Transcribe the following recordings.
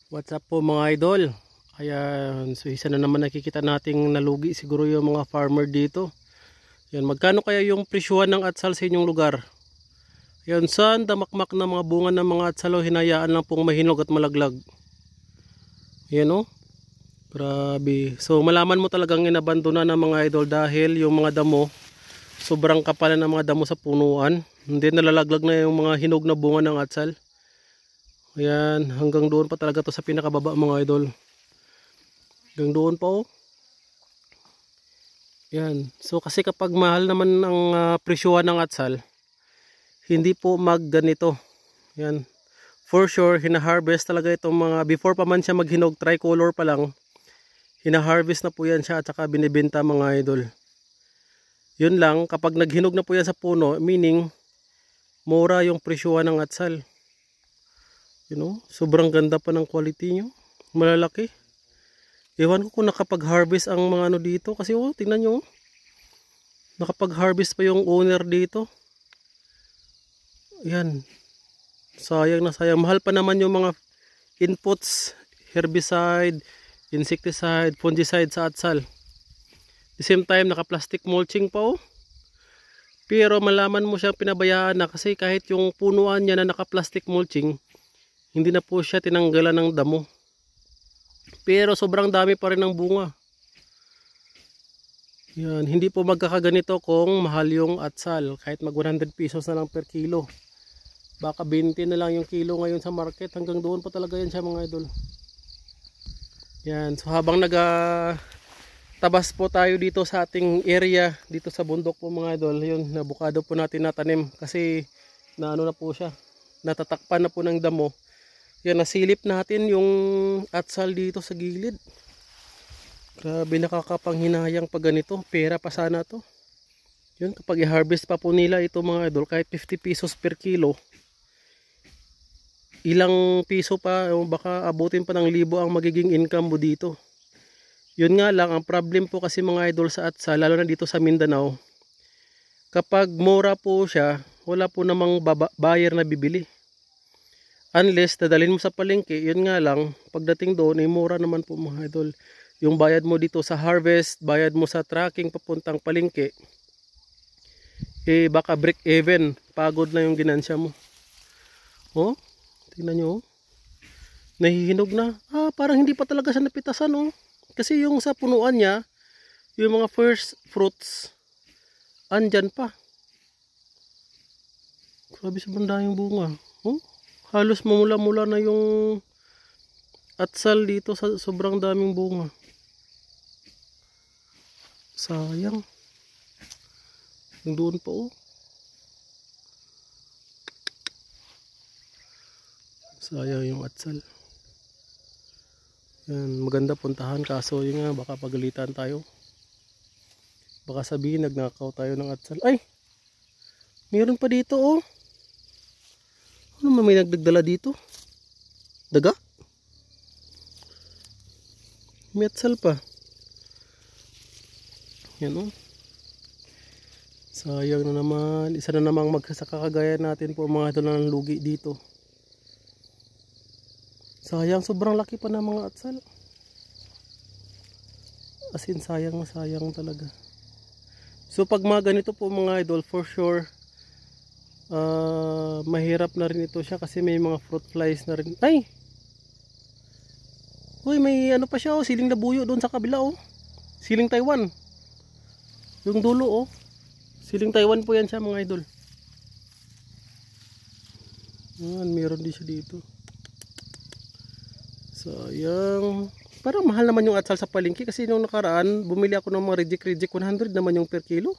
What's up po mga idol? Ayan, so isa na naman nakikita nating nalugi siguro yung mga farmer dito. Ayan, magkano kaya yung presyuhan ng atsal sa inyong lugar? Ayan, saan damakmak na mga bunga ng mga atsal o hinayaan lang pong mahinog at malaglag? Ayan o, grabe. So malaman mo talagang inabandona ng mga idol dahil yung mga damo, sobrang kapal na ng mga damo sa punuan. Hindi nalalaglag na yung mga hinog na bunga ng atsal. Ayan, hanggang doon pa talaga to sa pinakababa mga idol. Hanggang doon pa oh. Yan. So kasi kapag mahal naman ang presyuhan ng atsal, hindi po magganito. Yan. For sure, hina-harvest talaga itong mga, before pa man siya maghinog, tricolor pa lang, hina-harvest na po yan siya at saka binibenta mga idol. Yun lang, kapag naghinog na po yan sa puno, meaning, mura yung presyuhan ng atsal. You know, sobrang ganda pa ng quality nyo. Malalaki. Ewan ko kung nakapag-harvest ang mga ano dito. Kasi oh, tingnan nyo. Nakapag-harvest pa yung owner dito. Yan. Sayang na sayang. Mahal pa naman yung mga inputs. Herbicide, insecticide, fungicide sa atsal. At the same time, naka-plastic mulching pa oh. Pero malaman mo siyang pinabayaan na kasi kahit yung punuan niya na naka-plastic mulching, hindi na po siya tinanggalan ng damo. Pero sobrang dami pa rin ng bunga. Yan, hindi po magkakaganito kung mahal yung atsal. Kahit mag 100 pesos na lang per kilo. Baka 20 na lang yung kilo ngayon sa market. Hanggang doon pa talaga yan siya mga idol. Yan, so habang tabas po tayo dito sa ating area, dito sa bundok po mga idol, yun, nabukado po natin natanim. Kasi naano na po siya. Natatakpan na po ng damo. Yan, nasilip natin yung atsal dito sa gilid. Grabe, nakakapanghinayang pag ganito. Pera pa sana to. Yun, kapag i-harvest pa po nila ito mga idol, kahit 50 pesos per kilo, ilang piso pa, o baka abutin pa ng libo ang magiging income mo dito. Yun nga lang, ang problem po kasi mga idol sa atsal, lalo na dito sa Mindanao, kapag mura po siya, wala po namang buyer na bibili. Unless dadalhin mo sa palengke, yun nga lang, pagdating doon ay mura naman po mga idol. Yung bayad mo dito sa harvest, bayad mo sa tracking papuntang palengke, eh baka break even, pagod na yung ginansya mo. Oh, tingnan nyo oh. Nahihinog na. Parang hindi pa talaga siya napitasan oh. Kasi yung sa punuan niya, yung mga first fruits, andyan pa. Grabe sa banda yung bunga. Oh, halos mamula-mula na yung atsal dito sa sobrang daming bunga. Sayang. Doon pa oh. Sayang yung atsal. Yan, maganda puntahan kaso yun nga, baka pagalitan tayo. Baka sabihin nagnakaw tayo ng atsal. Ay! Meron pa dito oh. Ano may nagdagdala dito? Daga? May atsal pa. Yan oh. Sayang na naman. Isa na namang magsasaka kagaya natin po mga idol ng lugi dito. Sayang, sobrang laki pa ng mga atsal. As in, sayang na sayang talaga. So pag mga ganito po mga idol, for sure, mahirap na rin ito siya kasi may mga fruit flies na rin. Ay! Uy, may ano pa siya oh, siling labuyo doon sa kabila oh. Siling Taiwan. Yung dulo oh. Siling Taiwan po yan siya mga idol. Yan, meron din siya dito. Sayang. Parang mahal naman yung atsal sa palengke kasi nung nakaraan, bumili ako ng mga reject 100 naman yung per kilo.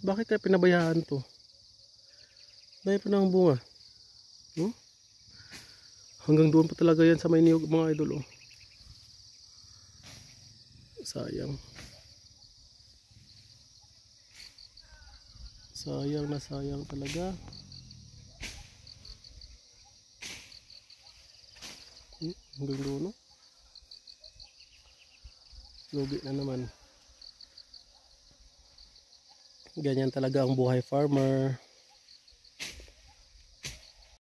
Bakit kaya pinabayaan to? Dahil pa ng bunga. Hanggang doon pa talaga yan sa may niyog mga idol oh. Sayang. Sayang na sayang talaga. Hanggang doon oh. Lugi na naman. Ganyan talaga ang buhay farmer.